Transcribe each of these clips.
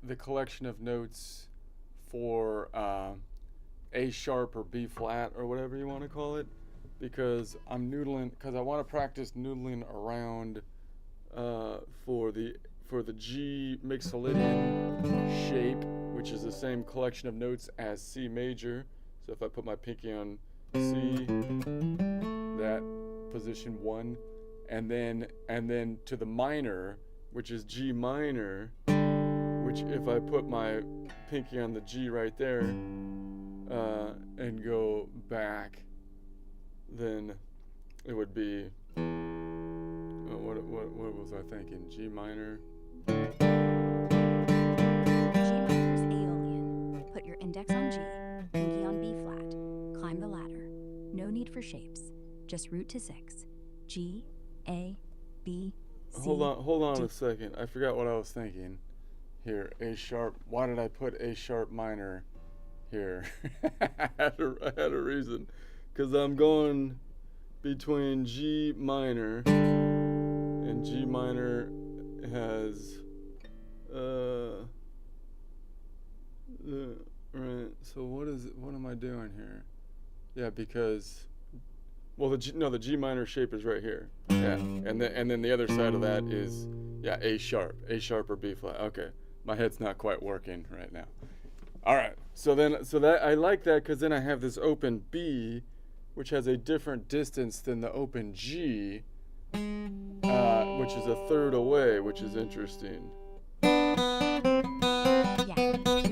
the collection of notes for A sharp or B flat or whatever you want to call it, because I'm noodling, because I want to practice noodling around for the G Mixolydian shape, which is the same collection of notes as C major. So if I put my pinky on C, that position 1, and then to the minor, which is G minor, which if I put my pinky on the G right there and go back, then it would be what was I thinking? G minor. G minor is Aeolian. Put your index on G, pinky on B flat. Climb the ladder. No need for shapes. Just root to 6. G, A, B, C. Hold on a second. I forgot what I was thinking. Here, A sharp. Why did I put A sharp minor here? I had a reason. Because I'm going between G minor, and G minor has right. So what am I doing here? Yeah, because the G minor shape is right here. Yeah, and then the other side of that is A sharp or B flat. Okay, my head's not quite working right now. All right, so that I like that, because then I have this open B, which has a different distance than the open G, which is a third away, which is interesting. Yeah,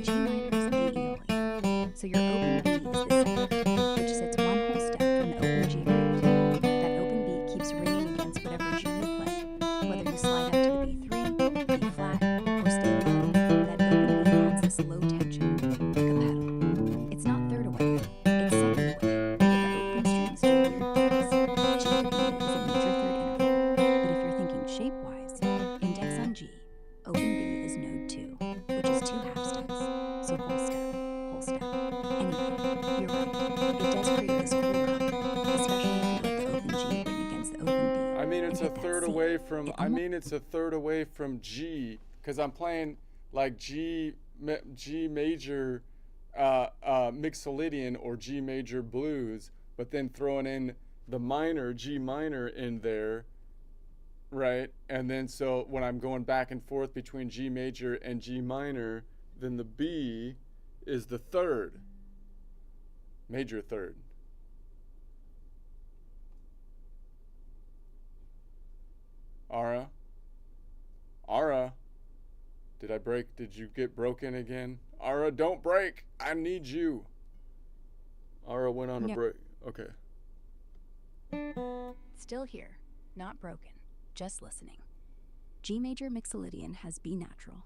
G minor is Aeolian. So your open B is the center, which sits one whole step from the open G root. That open B keeps ringing against whatever G you play, whether you slide up to the B3, B flat, or stay low. That open B adds this low tension, like a pedal. It's not third away, it's second away. The open strings do weird things. G to B is a major third interval, but if you're thinking shape-wise, index on G, open B is node 2, which is 2 half steps, so whole step. Anyway, you're right, it does create this cool color, especially if you let the open G ring against the open B. I mean, it's a third away from. It's a third away from G, because I'm playing like G major Mixolydian or G major blues, but then throwing in the minor G minor in there, right? And then so when I'm going back and forth between G major and G minor, then the B is the third, major third. Ara, did I break? Did you get broken again? Ara, don't break. I need you. Ara went on a break. Okay. Still here, not broken, just listening. G major Mixolydian has B natural.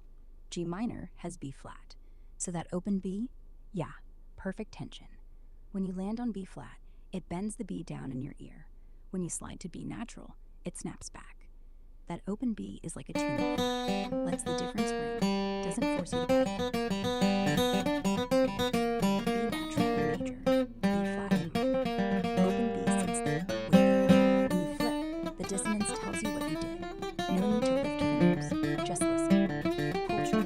G minor has B flat. So that open B, perfect tension. When you land on B flat, it bends the B down in your ear. When you slide to B natural, it snaps back. That open B is like a tuning fork, lets the difference ring, doesn't force you to play. B natural major, B flat minor. Open B sits there, waiting. When you flip, the dissonance tells you what you did. No need to lift fingers, just listen. Hold true.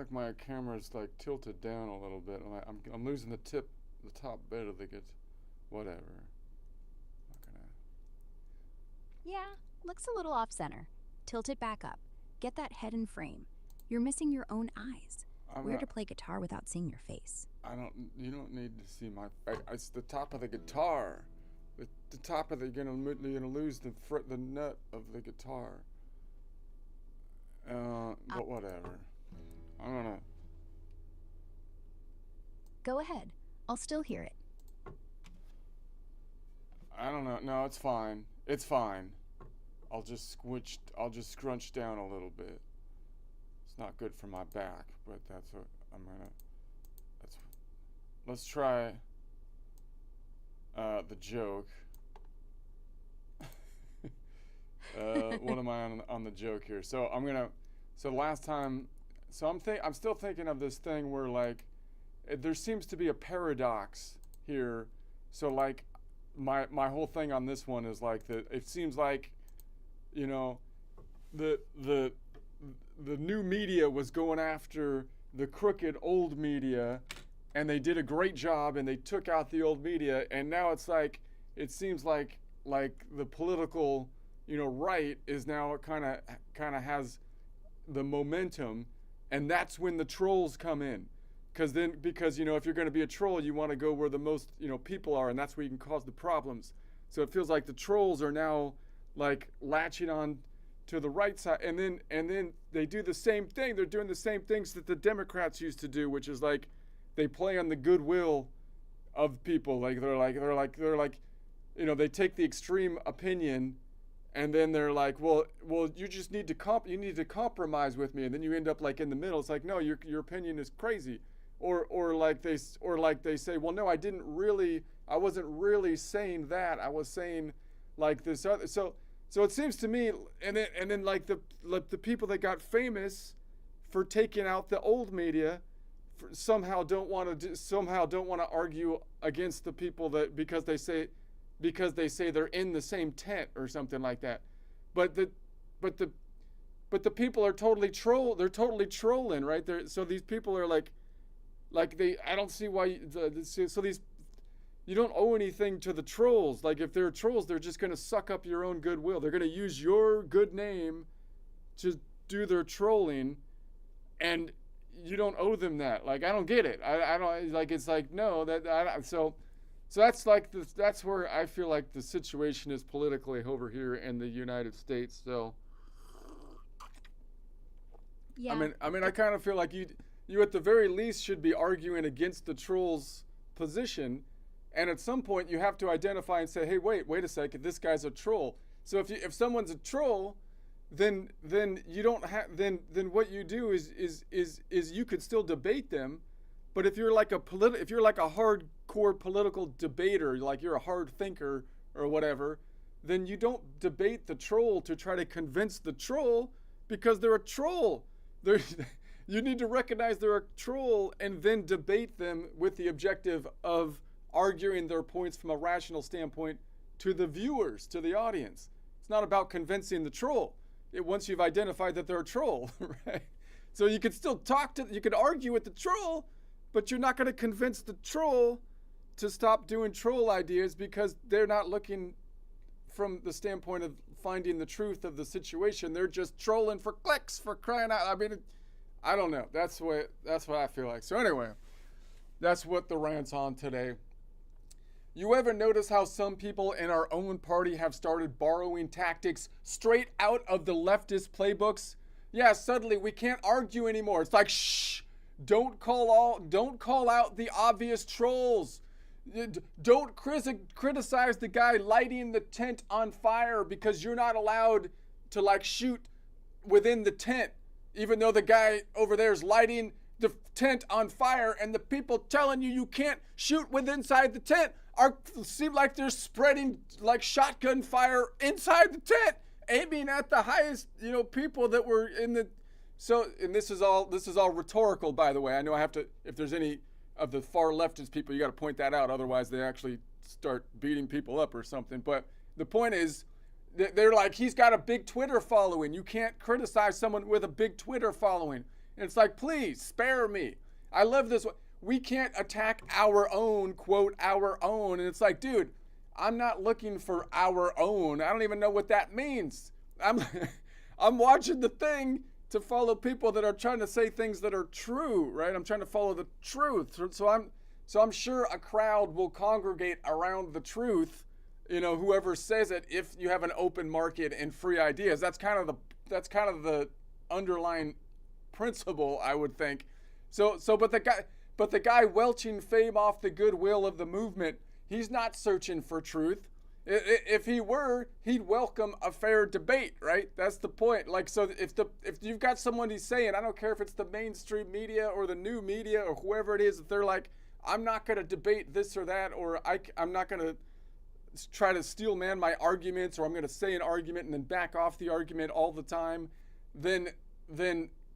like my camera's like tilted down a little bit. I'm losing the top bit of the guitar. Whatever. Not gonna. Yeah, looks a little off center. Tilt it back up. Get that head in frame. You're missing your own eyes. Where to play guitar without seeing your face? You don't need to see my face. It's the top of the guitar. The top of the. You're gonna lose the nut of the guitar. But whatever. I'm gonna. Go ahead. I'll still hear it. I don't know. No, it's fine. It's fine. I'll just scrunch down a little bit. It's not good for my back, but that's what I'm gonna. Let's try the joke. What am I on the joke here? So last time, I'm still thinking of this thing where like there seems to be a paradox here. So like my whole thing on this one is like that it seems like, you know, the new media was going after the crooked old media, and they did a great job and they took out the old media, and now it's like it seems like the political, you know, right is now kind of has the momentum, and that's when the trolls come in. Because you know, if you're going to be a troll, you want to go where the most, you know, people are, and that's where you can cause the problems. So it feels like the trolls are now like latching on to the right side, and then they do the same thing. They're doing the same things that the Democrats used to do, which is like they play on the goodwill of people. Like they're like they take the extreme opinion, and then they're like, well, you just need to compromise with me, and then you end up like in the middle. It's like, no, your opinion is crazy, or like they say, well, no, I wasn't really saying that. I was saying like this other. So it seems to me, and then like the people that got famous for taking out the old media, somehow don't want to argue against the people that because they say they're in the same tent or something like that. But the people are totally they're totally trolling, right? So these people are like I don't see why you don't owe anything to the trolls. Like if they're trolls, they're just going to suck up your own goodwill. They're going to use your good name to do their trolling, and you don't owe them that. Like I don't get it. I don't like. It's like no. So that's that's where I feel like the situation is politically over here in the United States. So yeah. I mean, I kind of feel like you at the very least should be arguing against the trolls' position, and at some point you have to identify and say, hey, wait a second, this guy's a troll. So if someone's a troll, then you don't have then what you do is you could still debate them, but if you're like a hardcore political debater, like you're a hard thinker or whatever, then you don't debate the troll to try to convince the troll because they're a troll. You need to recognize they're a troll and then debate them with the objective of arguing their points from a rational standpoint to the viewers, to the audience. It's not about convincing the troll. Once you've identified that they're a troll, right? So you could still you could argue with the troll, but you're not going to convince the troll to stop doing troll ideas because they're not looking from the standpoint of finding the truth of the situation. They're just trolling for clicks, for crying out. I mean, I don't know. That's what I feel like. So anyway, that's what the rant's on today. You ever notice how some people in our own party have started borrowing tactics straight out of the leftist playbooks? Yeah, suddenly we can't argue anymore. It's like, shh, don't call out the obvious trolls. Don't criticize the guy lighting the tent on fire because you're not allowed to like shoot within the tent, even though the guy over there is lighting the tent on fire, and the people telling you can't shoot inside the tent seem like they're spreading like shotgun fire inside the tent, aiming at the highest, people that were in the. So, and this is all rhetorical, by the way. I know I have to, if there's any of the far leftist people, you got to point that out. Otherwise, they actually start beating people up or something. But the point is, they're like, he's got a big Twitter following. You can't criticize someone with a big Twitter following. And it's like, please spare me. I love this. We can't attack our own, quote, our own. And it's like, dude, I'm not looking for our own. I don't even know what that means. I'm watching the thing to follow people that are trying to say things that are true, right? I'm trying to follow the truth. So I'm sure a crowd will congregate around the truth, whoever says it, if you have an open market and free ideas. That's kind of the underlying principle, I would think. But the guy welching fame off the goodwill of the movement, he's not searching for truth. If he were, he'd welcome a fair debate, right? That's the point. Like, so if you've got someone who's saying, I don't care if it's the mainstream media or the new media or whoever it is, if they're like, I'm not going to debate this or that, or I'm not going to try to steel man my arguments, or I'm going to say an argument and then back off the argument all the time, then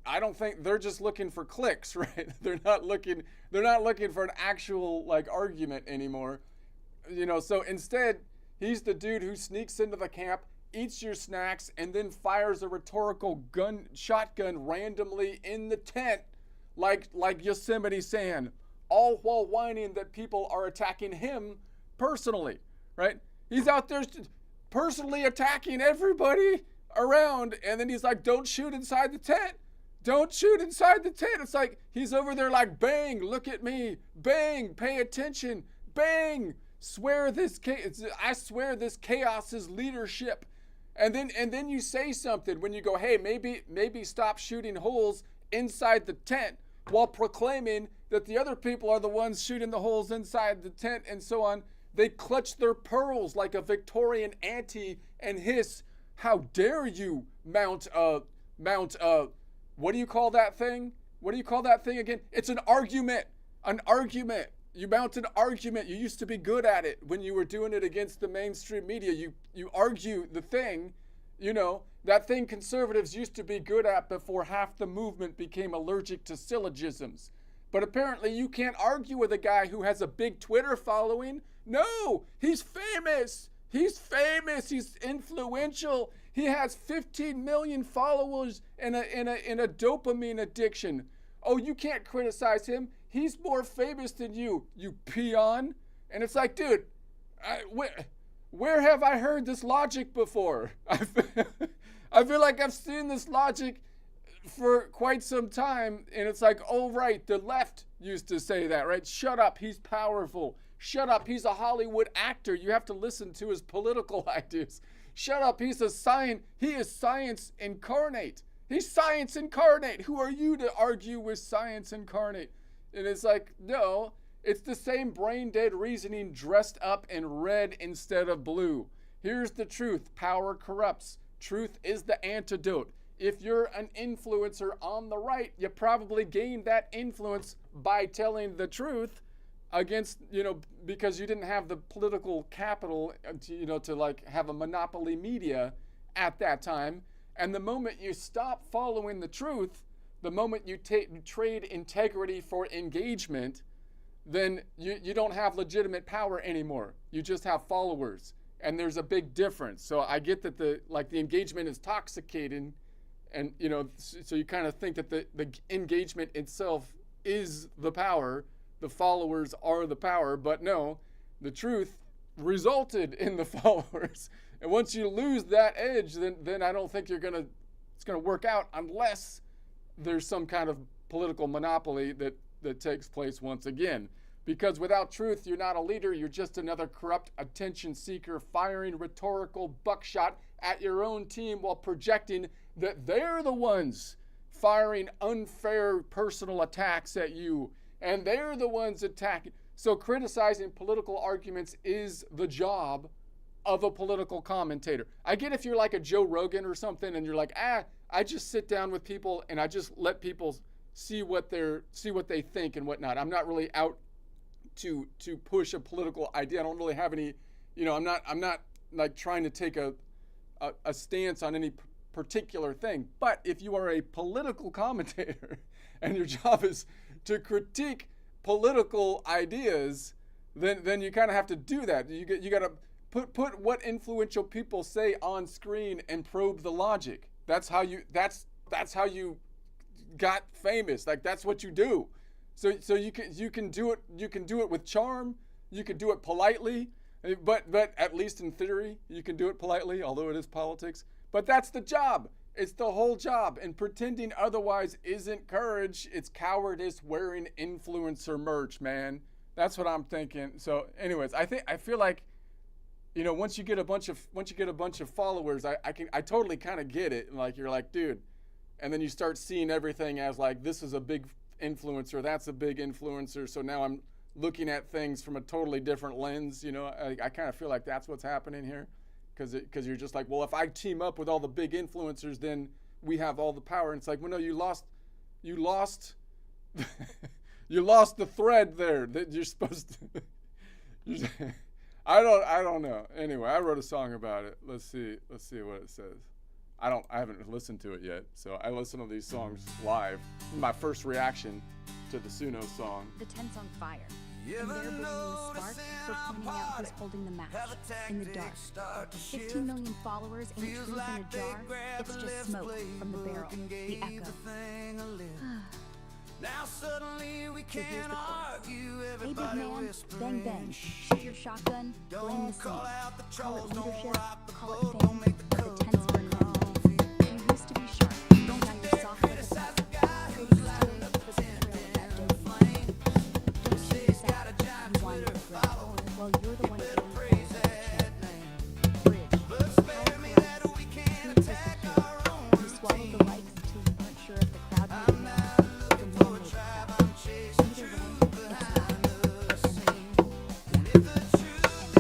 I don't think they're just looking for clicks, right? They're not looking for an actual like argument anymore. So instead, he's the dude who sneaks into the camp, eats your snacks, and then fires a rhetorical shotgun randomly in the tent, like Yosemite Sam, all while whining that people are attacking him personally, right? He's out there personally attacking everybody around, and then he's like, don't shoot inside the tent. Don't shoot inside the tent. It's like he's over there like, bang, look at me. Bang, pay attention. Bang, I swear this chaos is leadership. And then you say something when you go, hey, maybe stop shooting holes inside the tent, while proclaiming that the other people are the ones shooting the holes inside the tent and so on. They clutch their pearls like a Victorian auntie and hiss, "How dare you mount what do you call that thing? What do you call that thing again? It's an argument. An argument. You mount an argument. You used to be good at it when you were doing it against the mainstream media. You argue the thing, that thing conservatives used to be good at before half the movement became allergic to syllogisms. But apparently you can't argue with a guy who has a big Twitter following. No, he's famous. He's famous. He's influential. He has 15 million followers and a dopamine addiction. Oh, you can't criticize him. He's more famous than you peon. And it's like, dude, where have I heard this logic before? I feel like I've seen this logic for quite some time. And it's like, oh, right, the left used to say that, right? Shut up, he's powerful. Shut up, he's a Hollywood actor. You have to listen to his political ideas. Shut up, he is science incarnate. He's science incarnate. Who are you to argue with science incarnate? And it's like, no, it's the same brain dead reasoning dressed up in red instead of blue. Here's the truth. Power corrupts. Truth is the antidote. If you're an influencer on the right, you probably gained that influence by telling the truth against, because you didn't have the political capital, to like have a monopoly media at that time. And the moment you stop following the truth, the moment you trade integrity for engagement, then you don't have legitimate power anymore. You just have followers. And there's a big difference. So I get that the engagement is toxicating, and so you kind of think that the engagement itself is the power, the followers are the power, but no, the truth resulted in the followers. And once you lose that edge, then I don't think it's gonna work out unless there's some kind of political monopoly that takes place once again. Because without truth, you're not a leader, you're just another corrupt attention seeker firing rhetorical buckshot at your own team while projecting that they're the ones firing unfair personal attacks at you, and they're the ones attacking. So criticizing political arguments is the job of a political commentator. I get if you're like a Joe Rogan or something and you're like, I just sit down with people and I just let people see what they think and whatnot. I'm not really out to push a political idea. I don't really have any, I'm not like trying to take a stance on any particular thing. But if you are a political commentator and your job is to critique political ideas, then you kind of have to do that. You got to put what influential people say on screen and probe the logic. That's how you got famous. Like, that's what you do. So you can do it with charm. You can do it politely, but at least in theory you can do it politely, although it is politics. But that's the job. It's the whole job. And pretending otherwise isn't courage. It's cowardice wearing influencer merch, man. That's what I'm thinking. So, anyways, I feel like, once you get a bunch of followers, I totally kind of get it. Like, you're like, dude, and then you start seeing everything as like, this is a big influencer, that's a big influencer. So now I'm looking at things from a totally different lens. I kind of feel like that's what's happening here. Because you're just like, well, if I team up with all the big influencers, then we have all the power. And it's like, well, no, you lost you lost the thread there that you're supposed to. I don't know. Anyway, I wrote a song about it. Let's see what it says. I haven't listened to it yet, so I listen to these songs live. My first reaction to the Suno song. The tent's on fire, and they're bringing the spark for pointing out who's holding the match in the dark. 15 million followers ain't truth in a jar. It's just smoke from the barrel, the echo. Now suddenly we So here's can't the chorus. argue. Hey, big Everybody man, whispering. bang bang. Shoot your shotgun, blame the Don't same. call out the Call it trolls, don't leadership, rock the call boat, it don't fame, make the but the tent's burning down. You used to be sharp, now you're soft like a criticize pebble. the guy Praise who's the lighting story up for the the tent thrill of that in dope. flame. Don't Say shoot he's us got out, a giant you wanted Twitter regret. following. Well, you're the one Better getting praise pulled up that name. bridge. But spare me that we can't Truth is the attack key. our own You swallowed the routine. likes till you weren't sure if the crowd I'm would know. not looking The for man a made tribe, it. I'm chasing Either truth way, it's behind right. the scene. And if the truth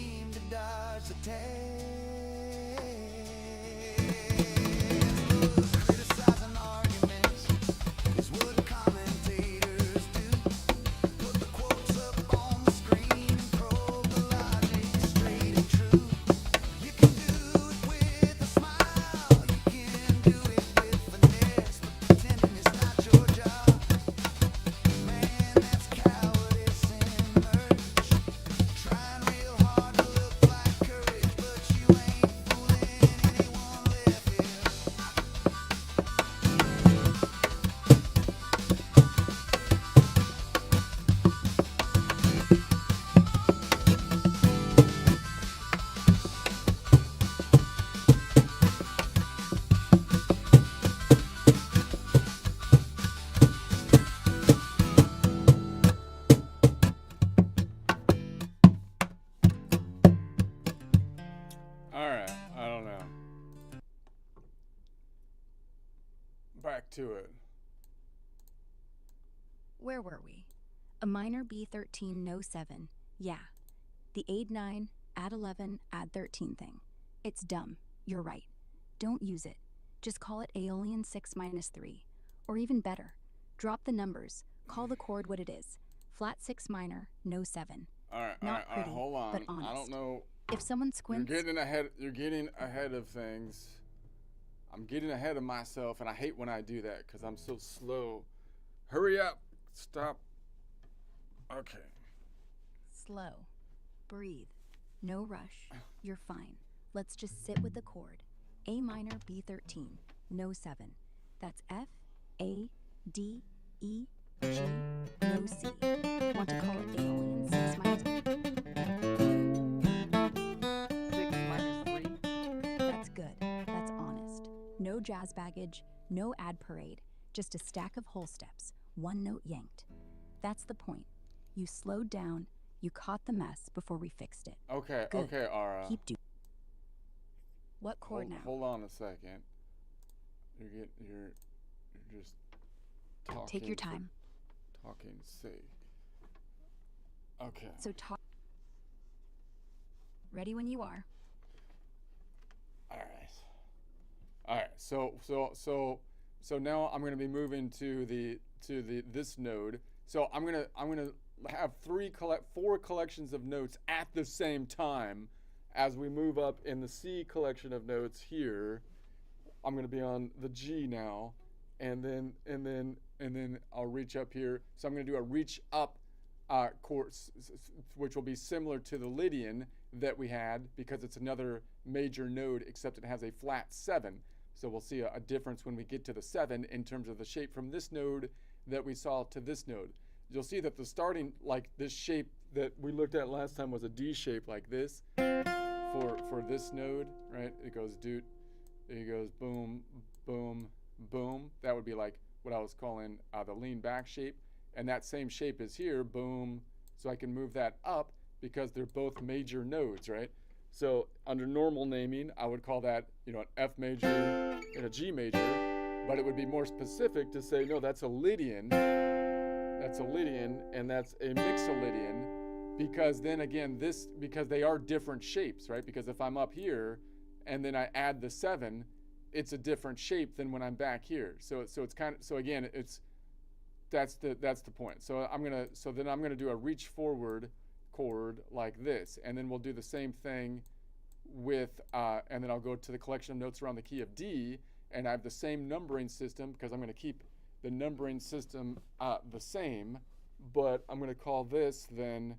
seem to dodge the test. Criticizing arguments is what commentators do. Put the quotes up on the screen and probe the logic straight and true. You can do it with a smile, you can do it with finesse, but pretending it's not your job, man, that's cowardice in merch. Trying real hard to look like courage, but you ain't fooling anyone left here. All right, I don't know. Back to it. Where were we? A minor B13, no 7. Yeah. The add 9, add 11, add 13 thing. It's dumb. You're right. Don't use it. Just call it Aeolian 6 minus 3. Or even better, drop the numbers. Call the chord what it is. Flat 6 minor, no 7. All right, Not all right, pretty, hold on. but I don't honest. know. If someone squints, You're getting ahead of things. I'm getting ahead of myself, and I hate when I do that because I'm so slow. Hurry up. Stop. Okay. slow. Breathe. No rush. You're fine. Let's just sit with the chord. A minor B13, no 7. That's F, A, D, E, G, no C. Want to call it Aeolian 6 minus 6 minus 3. That's good. That's honest. No jazz baggage, no ad parade, just a stack of whole steps, one note yanked. That's the point. You slowed down, you caught the mess before we fixed it. Okay, Good. okay, Ara. Keep doing. What chord now? Hold on a second. You're just talking. Take your time. Talking sake. Okay. So talk. Ready when you are. All right. So now I'm going to be moving to this node. So I'm going to have four collections of notes at the same time as we move up in the C collection of notes here. I'm going to be on the G now, and then I'll reach up here. So I'm going to do a reach up chord, which will be similar to the Lydian that we had because it's another major node, except it has a flat 7. So we'll see a difference when we get to the 7 in terms of the shape from this node that we saw to this node. You'll see that the starting, like this shape that we looked at last time was a D shape like this for this node, right? It goes doot, it goes boom, boom, boom. That would be like what I was calling the lean back shape. And that same shape is here, boom. So I can move that up because they're both major nodes, right? So under normal naming, I would call that, an F major and a G major, but it would be more specific to say, no, that's a Lydian. That's a Lydian, and that's a Mixolydian, because then again, because they are different shapes, right? Because if I'm up here and then I add the 7, it's a different shape than when I'm back here. So it's kind of, so again, that's the point. So then I'm gonna do a reach forward chord like this, and then we'll do the same thing with, and then I'll go to the collection of notes around the key of D, and I have the same numbering system because I'm gonna keep the numbering system the same, but I'm going to call this then,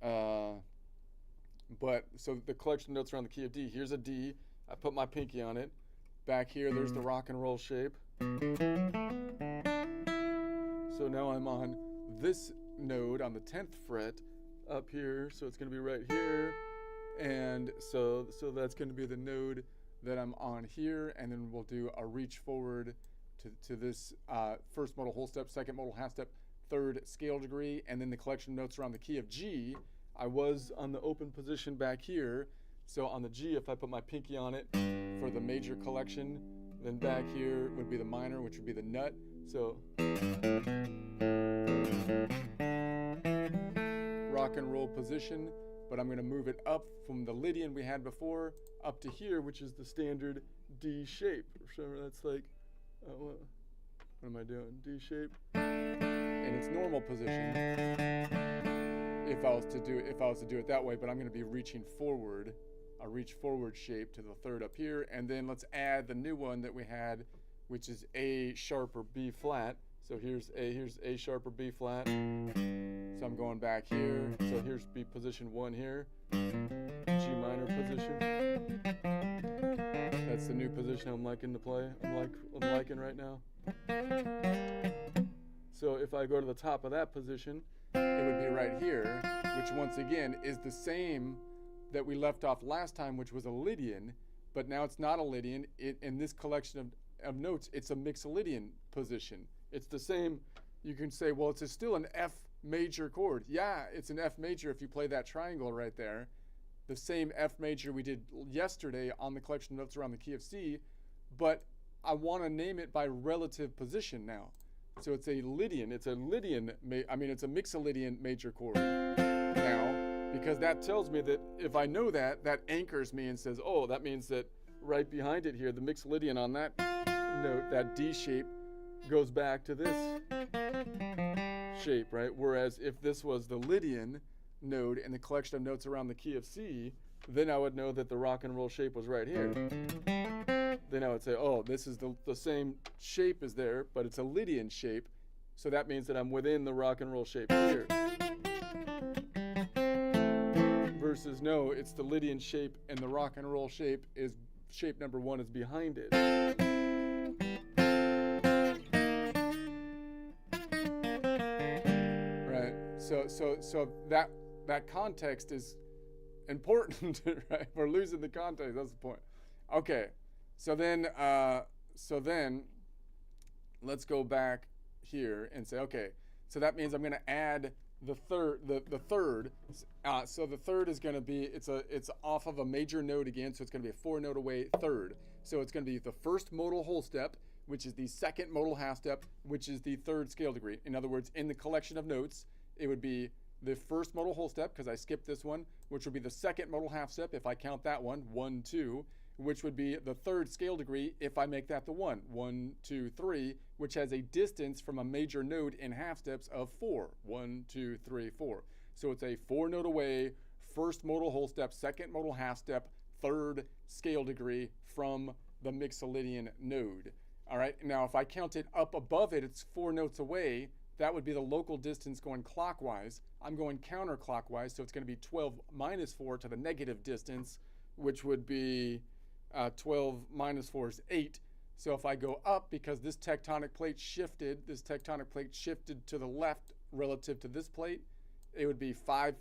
so the collection of notes around the key of D, here's a D, I put my pinky on it, back here there's the rock and roll shape, so now I'm on this node on the 10th fret up here, so it's going to be right here, and so that's going to be the node that I'm on here, and then we'll do a reach forward to this first modal whole step, second modal half step, third scale degree, and then the collection of notes around the key of G. I was on the open position back here, so on the G, if I put my pinky on it for the major collection, then back here would be the minor, which would be the nut. So rock and roll position, but I'm going to move it up from the Lydian we had before up to here, which is the standard D shape. So that's like, what am I doing? D shape in its normal position. If I was to do it that way, but I'm going to be reaching forward, a reach forward shape to the third up here, and then let's add the new one that we had, which is A sharp or B flat. So here's A sharp or B flat. So I'm going back here. So here's B position 1 here. G minor position. That's the new position I'm liking to play. I'm liking right now. So if I go to the top of that position, it would be right here, which once again is the same that we left off last time, which was a Lydian, but now it's not a Lydian. In this collection of notes, it's a Mixolydian position. It's the same. You can say, well, it's still an F major chord. Yeah, it's an F major if you play that triangle right there. The same F major we did yesterday on the collection of notes around the key of C, but I want to name it by relative position now. So it's a Lydian. It's a Lydian. It's a Mixolydian major chord now, because that tells me that if I know that, that anchors me and says, oh, that means that right behind it here, the Mixolydian on that note, that D shape, goes back to this shape, right? Whereas if this was the Lydian node in the collection of notes around the key of C, then I would know that the rock and roll shape was right here. Then I would say, oh, this is the same shape as there, but it's a Lydian shape. So that means that I'm within the rock and roll shape here. Versus no, it's the Lydian shape and the rock and roll shape is shape number 1 is behind it. Right. So that context is important, right? We're losing the context. That's the point. Okay. So then let's go back here and say, okay, so that means I'm going to add the third. So the third is going to be, it's off of a major note again, so it's going to be a 4-note away third. So it's going to be the first modal whole step, which is the second modal half step, which is the third scale degree. In other words, in the collection of notes, it would be the first modal whole step, because I skipped this one, which would be the second modal half step if I count that one, 1, 2, which would be the third scale degree if I make that the 1, 1, 2, 3, which has a distance from a major note in half steps of 4, 1, 2, 3, 4. So it's a 4-note away, first modal whole step, second modal half step, third scale degree from the Mixolydian node. All right, now if I count it up above it, it's 4 notes away. That would be the local distance going clockwise. I'm going counterclockwise, so it's going to be 12 minus 4 to the negative distance, which would be 12 minus 4 is 8. So if I go up, because this tectonic plate shifted to the left relative to this plate, it would be 5,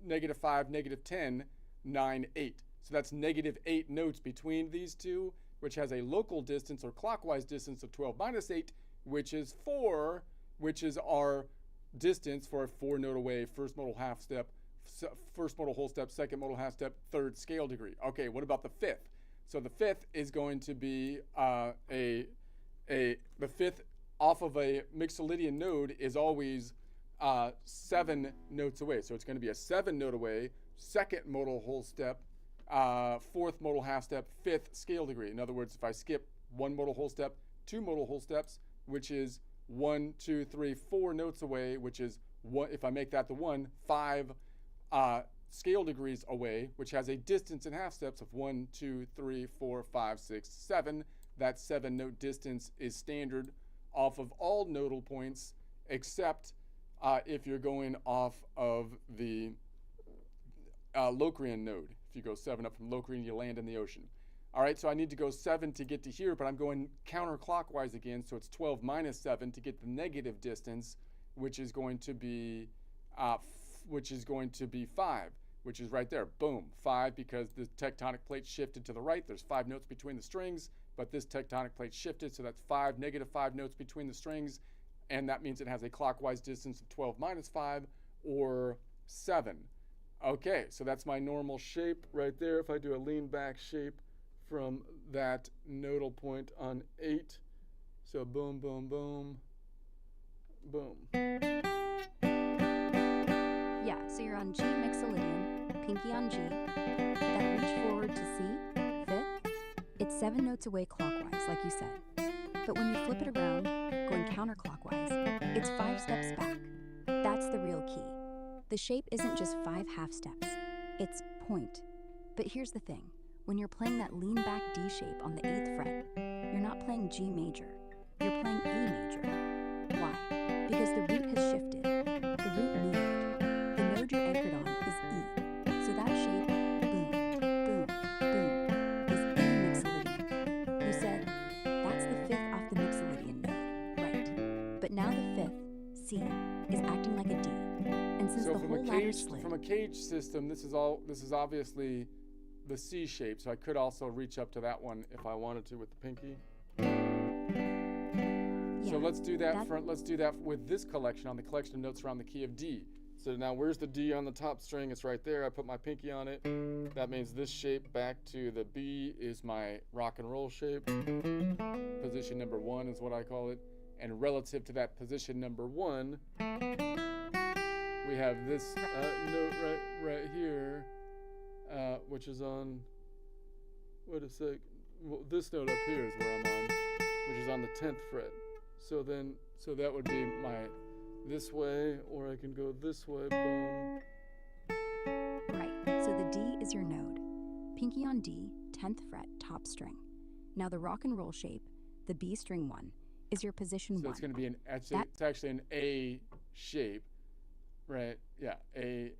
negative 5, negative 10, 9, 8. So that's negative 8 notes between these two, which has a local distance or clockwise distance of 12 minus 8, which is 4, which is our distance for a 4-note away first modal half step, first modal whole step, second modal half step, third scale degree. Okay, what about the fifth? So the fifth is going to be the fifth off of a Mixolydian node is always 7 notes away. So it's going to be a 7-note away, second modal whole step, fourth modal half step, fifth scale degree. In other words, if I skip 1 modal whole step, 2 modal whole steps, which is 1, 2, 3, 4 notes away, which is one, if I make that the 1, 5 scale degrees away, which has a distance in half steps of 1, 2, 3, 4, 5, 6, 7. That 7-note distance is standard off of all nodal points, except if you're going off of the Locrian node. If you go 7 up from Locrian, you land in the ocean. All right, so I need to go 7 to get to here, but I'm going counterclockwise again, so it's 12 minus 7 to get the negative distance, which is going to be 5, which is right there. Boom, 5, because the tectonic plate shifted to the right. There's 5 notes between the strings, but this tectonic plate shifted, so that's 5, negative 5 notes between the strings, and that means it has a clockwise distance of 12 minus 5, or 7. Okay, so that's my normal shape right there. If I do a lean back shape from that nodal point on 8, so boom, boom, boom, boom. Yeah, so you're on G Mixolydian, pinky on G, then reach forward to C, fifth. It's 7 notes away clockwise, like you said. But when you flip it around, going counterclockwise, it's 5 steps back. That's the real key. The shape isn't just 5 half steps, it's point. But here's the thing, when you're playing that lean back D shape on the 8th fret, you're not playing G major, you're playing A major. Why? Because the root has shifted, the root moved. The node you're anchored on is E. So that shape, boom, boom, boom, is A mixolydian. You said, that's the 5th off the mixolydian node, right. But now the 5th, C, is acting like a D. And since So the from whole a ladder cage slid, from a cage system, this is obviously the C shape. So I could also reach up to that one if I wanted to with the pinky. So let's do that. Let's do that with this collection on the collection of notes around the key of D. So now where's the D on the top string? It's right there. I put my pinky on it. That means this shape back to the B is my rock and roll shape. Position number 1 is what I call it. And relative to that position number 1, we have this note right here, which is on. Wait a sec. Well, this note up here is where I'm on, which is on the 10th fret. So that would be my this way, or I can go this way. Boom. right, so the D is your node. Pinky on D, 10th fret, top string. Now the rock and roll shape, the B string 1, is your position So 1. it's going to be it's actually an A shape, right? Yeah, A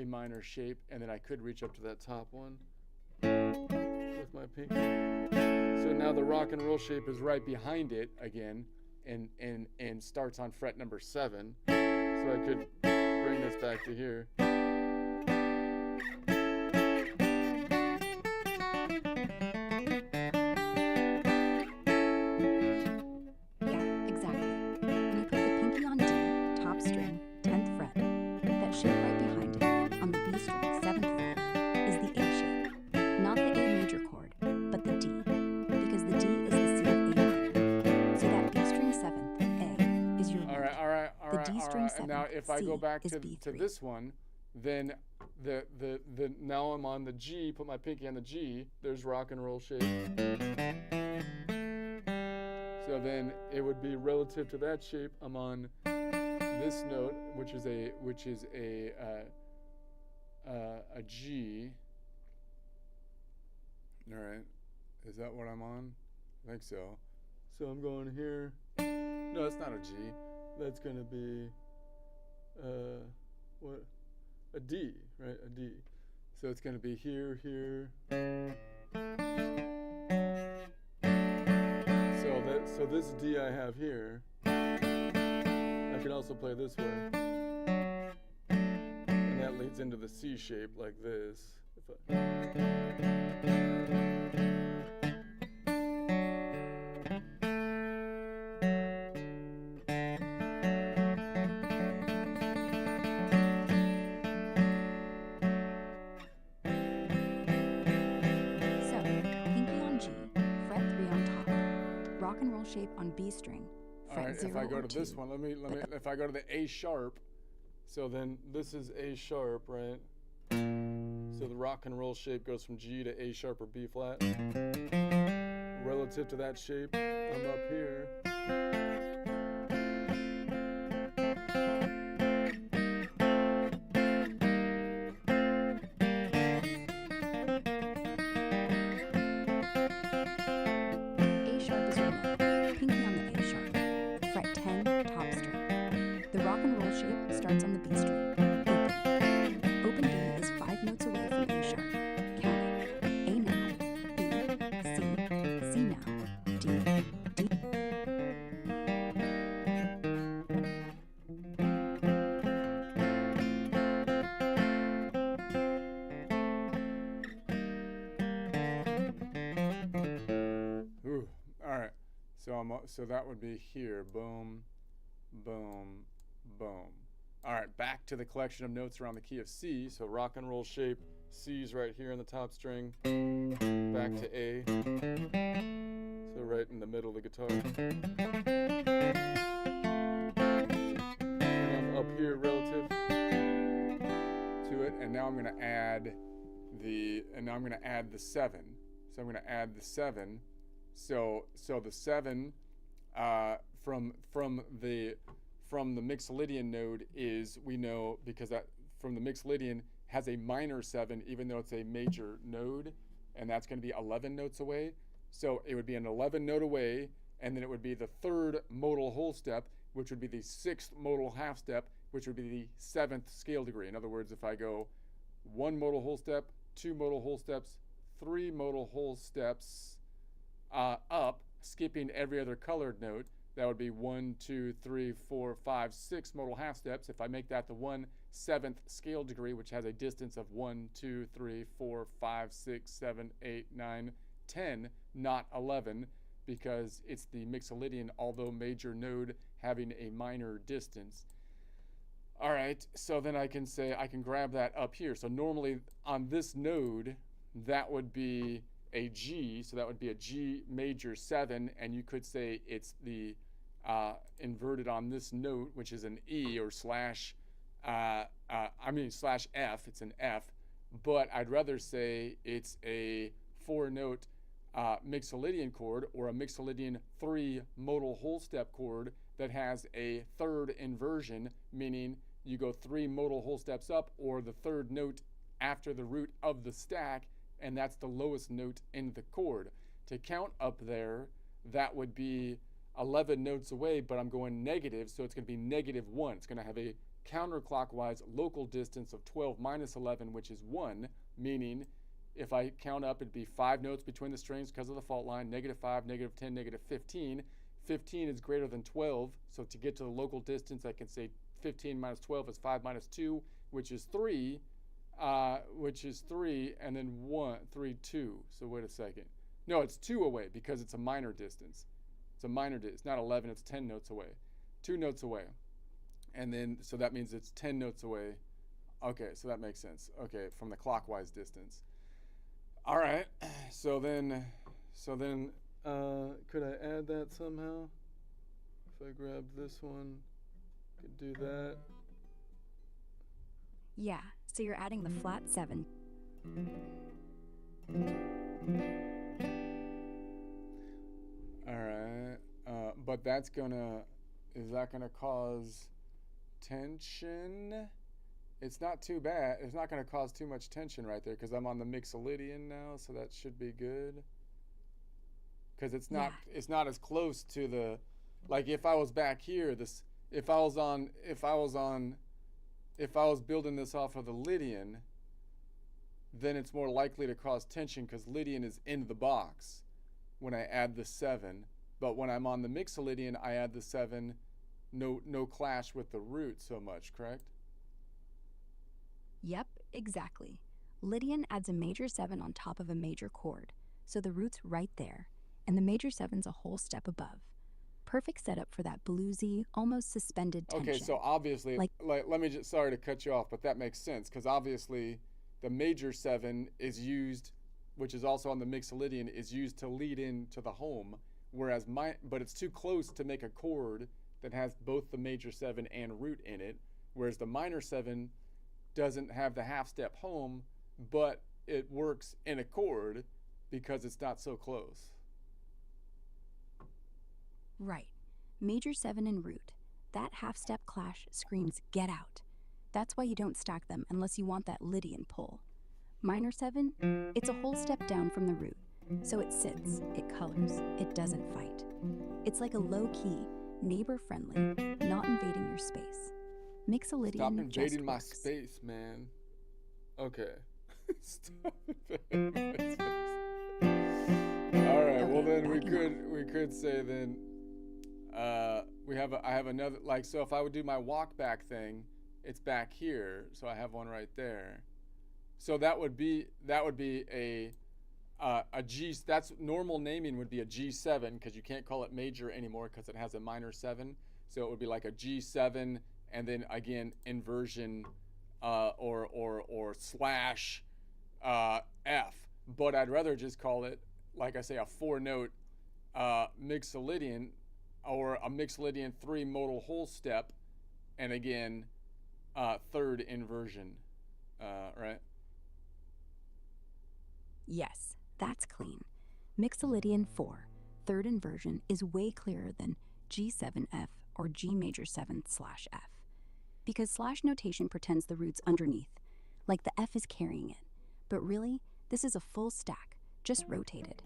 minor shape, and then I could reach up to that top one with my pinky. So now the rock and roll shape is right behind it again, and starts on fret number 7. So I could bring this back to here. Yeah, exactly. When you put the pinky on D, top string, 10th fret, that shape right behind it, on the B string, 7th fret, is the A shape. Not the A major chord, but the D, because the D is the C of A minor. So that B string 7th, A, is your All root. right. The D string And now 7th, if I go C, back is to B3. this one, then the now I'm on the G, put my pinky on the G, there's rock and roll shape. So then it would be relative to that shape, I'm on this note, which is a G. All right. Is that what I'm on? I think so. So I'm going here. No, it's not a G. That's gonna be what? A D, right? A D. So it's gonna be here. So this D I have here, I can also play this way, and that leads into the C shape like this. So, pinky on G, fret 3 on top, rock and roll shape on B string, All fret right, 0 if I go or to this 2. one, let me. If I go to the A sharp, so then this is A sharp, right? So the rock and roll shape goes from G to A sharp or B flat. Relative to that shape, I'm up here. A sharp is your note, pinky on the A sharp, fret 10, top string. The rock and roll shape starts on the B string, open. Open D is 5 notes away from A sharp. Count it. A now, B, C, C now, D, D. Ooh, all right. So that would be here. Boom, boom, boom. All right, back to the collection of notes around the key of C. So rock and roll shape. C's right here in the top string. Back to A. So right in the middle of the guitar. And I'm up here relative it, and now I'm going to add the 7. So I'm going to add the 7. So the 7 from the Mixolydian node is, we know, because that from the Mixolydian has a minor 7 even though it's a major node, and that's going to be 11 notes away. So it would be an 11 note away, and then it would be the 3rd modal whole step, which would be the 6th modal half step, which would be the 7th scale degree. In other words, if I go 1 modal whole step, 2 modal whole steps, 3 modal whole steps up, skipping every other colored note, that would be 1, 2, 3, 4, 5, 6 modal half steps. If I make that the 1/7 scale degree, which has a distance of 1, 2, 3, 4, 5, 6, 7, 8, 9, 10, not 11, because it's the Mixolydian, although major node, having a minor distance. All right, so then I can say, I can grab that up here. So normally on this node, that would be a G, so that would be a G major 7, and you could say it's the inverted on this note, which is an E or slash F, it's an F, but I'd rather say it's a 4-note Mixolydian chord, or a Mixolydian 3 modal whole step chord that has a 3rd inversion, meaning you go 3 modal whole steps up, or the 3rd note after the root of the stack, and that's the lowest note in the chord. To count up there, that would be 11 notes away, but I'm going negative, so it's going to be -1. It's going to have a counterclockwise local distance of 12 minus 11, which is 1, meaning if I count up, it'd be 5 notes between the strings because of the fault line, -5, -10, -15. 15 is greater than 12, so to get to the local distance, I can say 15 minus 12 is 5 minus 2, which is 3, and then 1, 3, 2. So wait a second. No, it's 2 away because it's a minor distance. It's a minor distance. It's not 11, it's 10 notes away. 2 notes away. And then, so that means it's 10 notes away. Okay, so that makes sense. Okay, from the clockwise distance. All right, so then, could I add that somehow? If I grab this one, could do that. Yeah, so you're adding the flat 7. All right, but that's gonna, is that gonna cause tension? It's not too bad. It's not gonna cause too much tension right there because I'm on the Mixolydian now, so that should be good. Because it's not, it's not as close to the, like if I was back here, this, if I was building this off of the Lydian, then it's more likely to cause tension because Lydian is in the box when I add the 7. But when I'm on the Mixolydian, I add the 7, no clash with the root so much, correct? Yep, exactly. Lydian adds a major 7 on top of a major chord, so the root's right there, and the major 7's a whole step above. Perfect setup for that bluesy, almost suspended tension. Okay, so obviously, Like- let me just, sorry to cut you off, but that makes sense because obviously the major 7 is used, which is also on the Mixolydian, is used to lead into the home, whereas but it's too close to make a chord that has both the major 7 and root in it, whereas the minor 7 doesn't have the half step home, but it works in a chord because it's not so close. Right. Major 7 and root. That half-step clash screams get out. That's why you don't stack them unless you want that Lydian pull. Minor 7, it's a whole step down from the root. So it sits, it colors, it doesn't fight. It's like a low-key, neighbor-friendly, not invading your space. Mixolydian Stop just invading my works. space, man. Okay. Stop invading my space. All right. Well, Okay, then backing we could say then I have another, like, so if I would do my walk back thing, it's back here, so I have one right there. So that would be a G. That's normal naming would be a G7 because you can't call it major anymore because it has a minor 7. So it would be like a G7 and then again inversion or slash F. But I'd rather just call it, like I say, a 4-note Mixolydian or a Mixolydian 3 modal whole step, and again 3rd inversion. right? Yes, that's clean. Mixolydian 4, third inversion, is way clearer than G7F or G major 7/F, because slash notation pretends the root's underneath, like the F is carrying it. But really, this is a full stack, just rotated.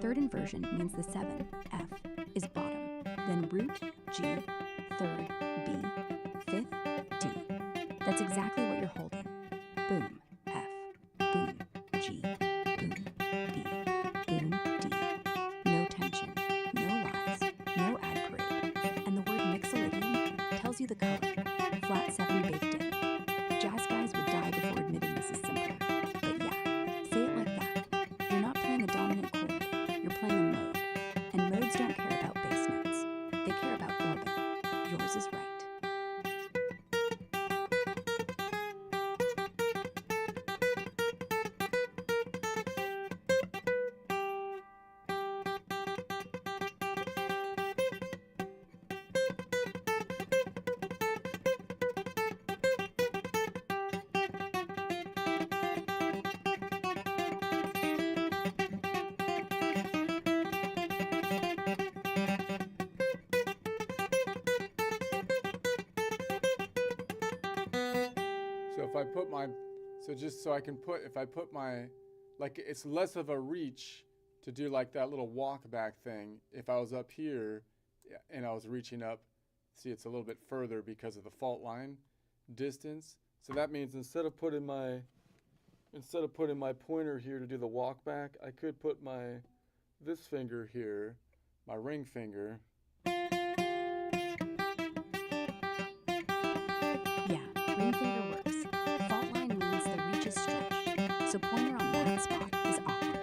Third inversion means the 7F is bottom, then root G, third B, fifth D. That's exactly what you're holding. Boom, F, boom, G, boom, B, boom, D. No tension, no lies, no ad parade. And the word mixolydian tells you the color, flat 7 baked in. Jazz guys would die before admitting this is simpler. But yeah, say it like that. You're not playing a dominant chord, you're playing a mode. And modes don't care about bass notes, they care about orbit. Yours is right. So if I put my, so just so I can put, if I put my, like it's less of a reach to do like that little walk back thing. If I was up here and I was reaching up, see it's a little bit further because of the fault line distance. So that means instead of putting my pointer here to do the walk back, I could put this finger here, my ring finger. Yeah, ring finger works. Fault line means the reach is stretched, so pointer on that spot is awkward.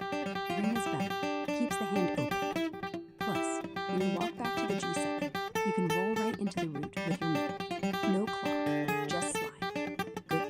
Ring is better, keeps the hand open. Plus, when you walk back to the G7, you can roll right into the root with your middle. No claw, just slide. Good call.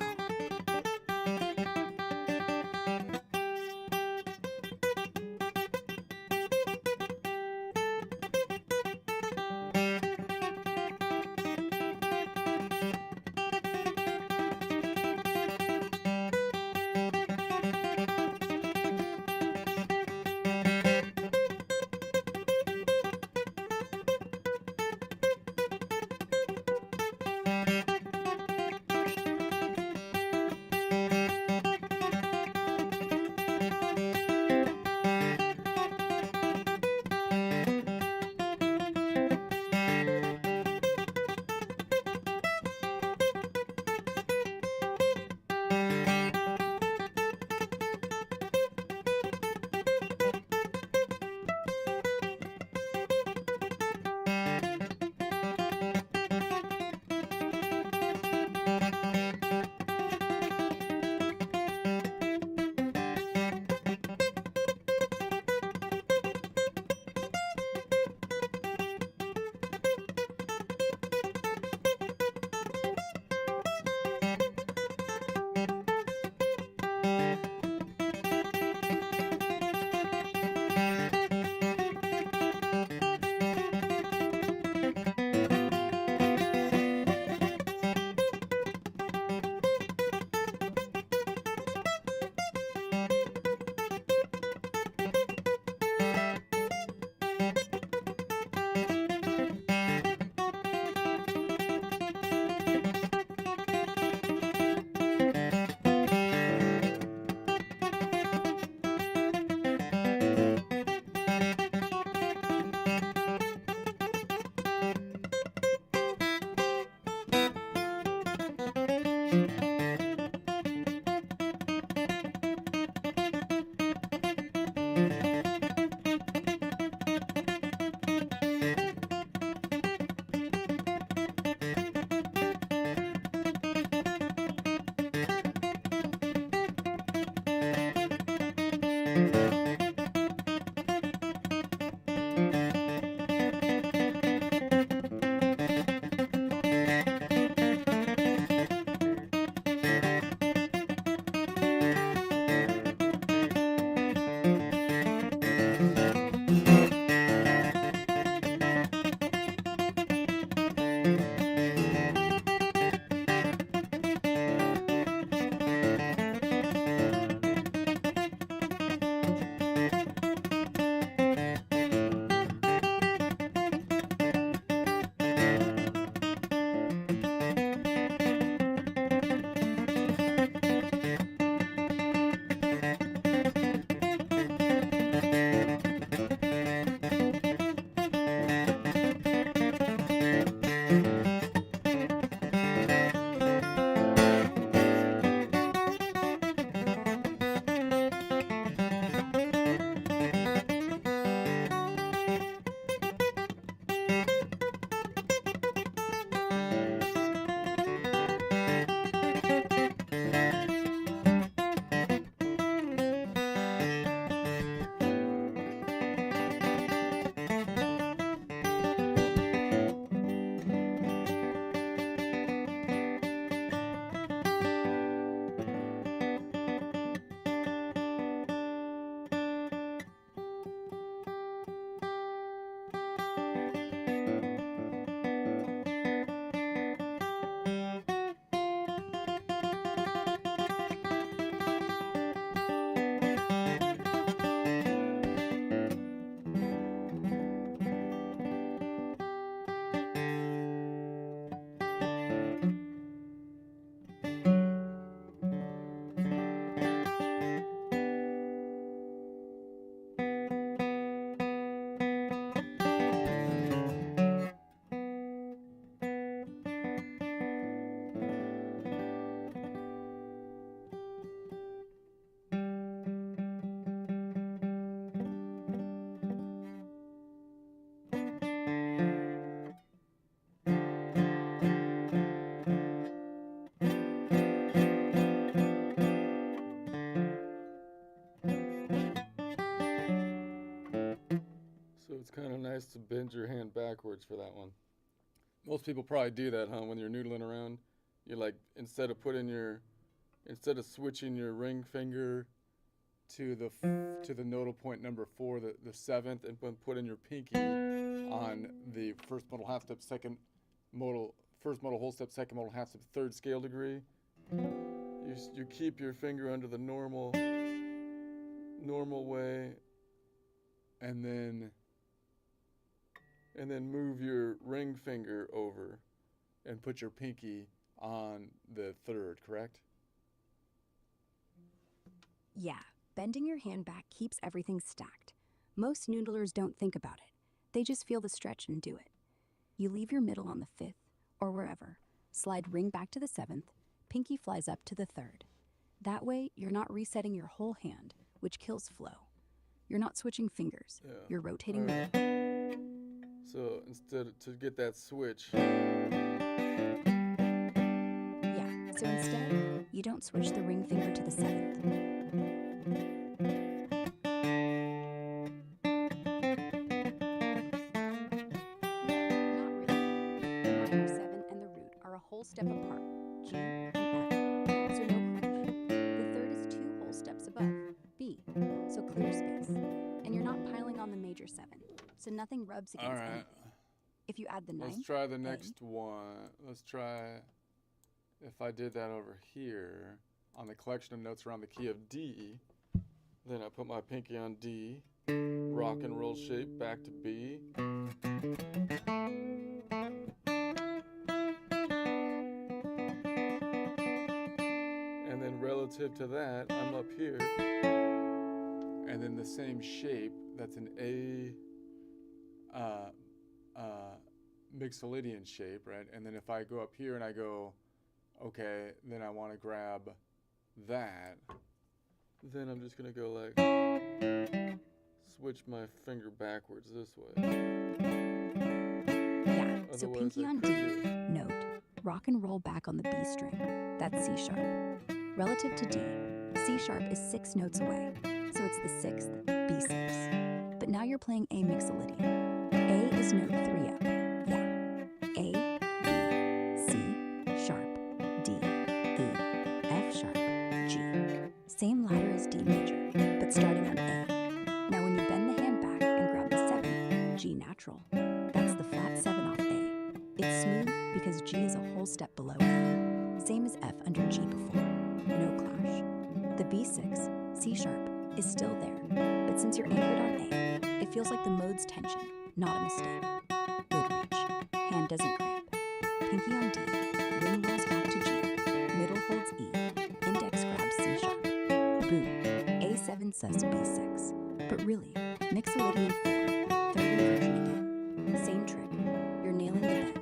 nice to bend your hand backwards for that one. Most people probably do that, huh? When you're noodling around, you like instead of switching your ring finger to the nodal point number 4, the 7th, and putting your pinky on the first modal half step, first modal whole step, second modal half step, third scale degree. You keep your finger under the normal way, and then move your ring finger over and put your pinky on the third, correct? Yeah, bending your hand back keeps everything stacked. Most noodlers don't think about it. They just feel the stretch and do it. You leave your middle on the 5th, or wherever, slide ring back to the 7th, pinky flies up to the 3rd. That way, you're not resetting your whole hand, which kills flow. You're not switching fingers. Yeah. You're rotating. Alright. So to get that switch, Yeah, so instead, you don't switch the ring finger to the 7th. Not really. The minor 7 and the root are a whole step apart, G and F, so no clash. The 3rd is 2 whole steps above, B, so clear space. And you're not piling on the major 7, so nothing rubs against alright. anything. If you add the 9th, Let's try the next one. Let's try if I did that over here on the collection of notes around the key of D. Then I put my pinky on D, rock and roll shape back to B. And then relative to that, I'm up here. And then the same shape, that's an A Mixolydian shape, right? And then if I go up here and I go, okay, then I want to grab that, then I'm just going to go like, switch my finger backwards this way. yeah, so Otherwise pinky I on could D, do- note, rock and roll back on the B string, that's C sharp. Relative to D, C sharp is 6 notes away, so it's the 6th, B6. But now you're playing A Mixolydian. A is note 3 up, yeah. A, B, C, sharp, D, E, F sharp, G. Same ladder as D major, but starting on A. Now when you bend the hand back and grab the 7, G natural, that's the flat 7 off A. It's smooth because G is a whole step below A. Same as F under G before, no clash. The B6, C sharp, is still there, but since you're anchored on A, it feels like the mode's tension, not a mistake. Good reach. Hand doesn't cramp. Pinky on D. Ring rolls back to G. Middle holds E. Index grabs C sharp. Boom. A7 sus B6. But really, Mixolydian 4. Third inversion again. Same trick. You're nailing the bends.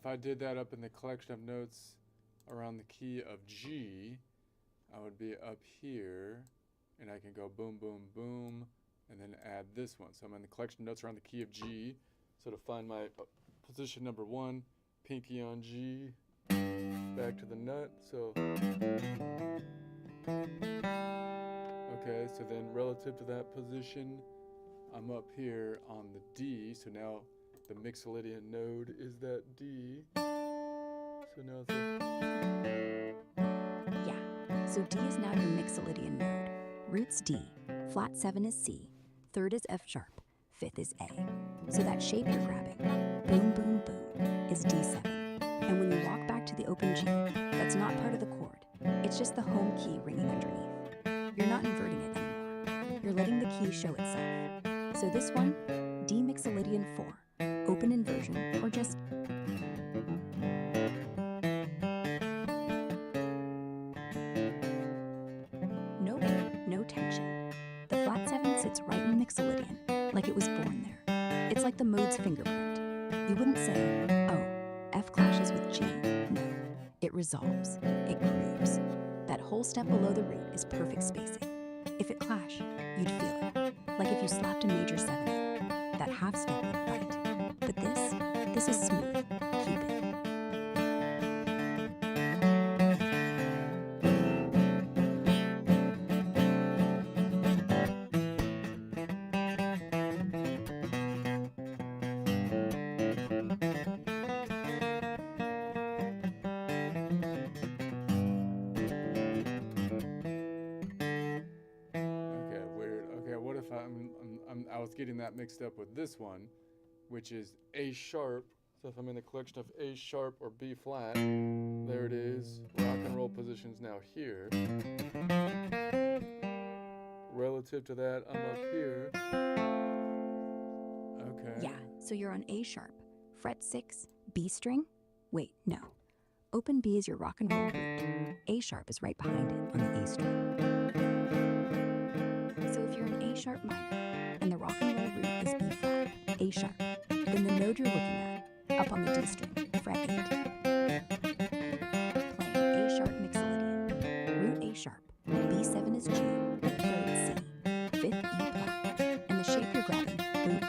I did that up in the collection of notes around the key of G, I would be up here, and I can go boom, boom, boom, and then add this one. So I'm in the collection of notes around the key of G. So to find my position number 1, pinky on G, back to the nut. So, Okay, so then relative to that position, I'm up here on the D. So now the Mixolydian node is that D. So now it's Yeah, so D is now your Mixolydian node. Root's D, flat 7 is C, third is F sharp, fifth is A. So that shape you're grabbing, boom, boom, boom, is D7. And when you walk back to the open G, that's not part of the chord. It's just the home key ringing underneath. You're not inverting it anymore. You're letting the key show itself. So this one, D Mixolydian 4, open inversion, or just nope, no tension. The flat 7 sits right in Mixolydian, like it was born there. It's like the mode's fingerprint. You wouldn't say, oh, F clashes with G. No, it resolves, it grooves. That whole step below the root is perfect spacing. If it clashed, you'd feel it, like if you slapped a major 7 in. That half step would bite. But this is smooth. Keep it. okay, weird. Okay, what if I was getting that mixed up with this one, which is A sharp. So if I'm in a collection of A sharp or B flat, there it is. Rock and roll position's now here. Relative to that, I'm up here. Okay. Yeah, so you're on A sharp, fret 6, B string. Wait, no. Open B is your rock and roll root. A sharp is right behind it on the A string. So if you're in A sharp minor and the rock and roll root is B flat, A sharp, then the node you're looking at, up on the D string, fret 8. Playing A sharp Mixolydian, root A sharp, B7 is G, third C, fifth E flat, and the shape you're grabbing, boom.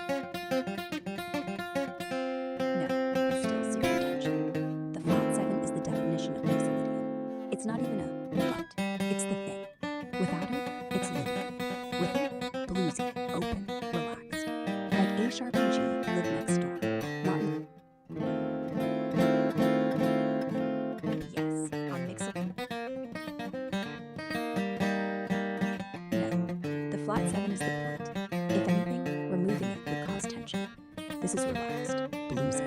No, still zero tension. The flat 7 is the definition of Mixolydian. It's not even a but, it's the thing. Without it, it's linear. With it, bluesy, open, relaxed. Like A sharp and G live next door, not in. Yes, on Mixolydian. No, the flat 7 is the point. If anything, removing it would cause tension. This is relaxed, bluesy.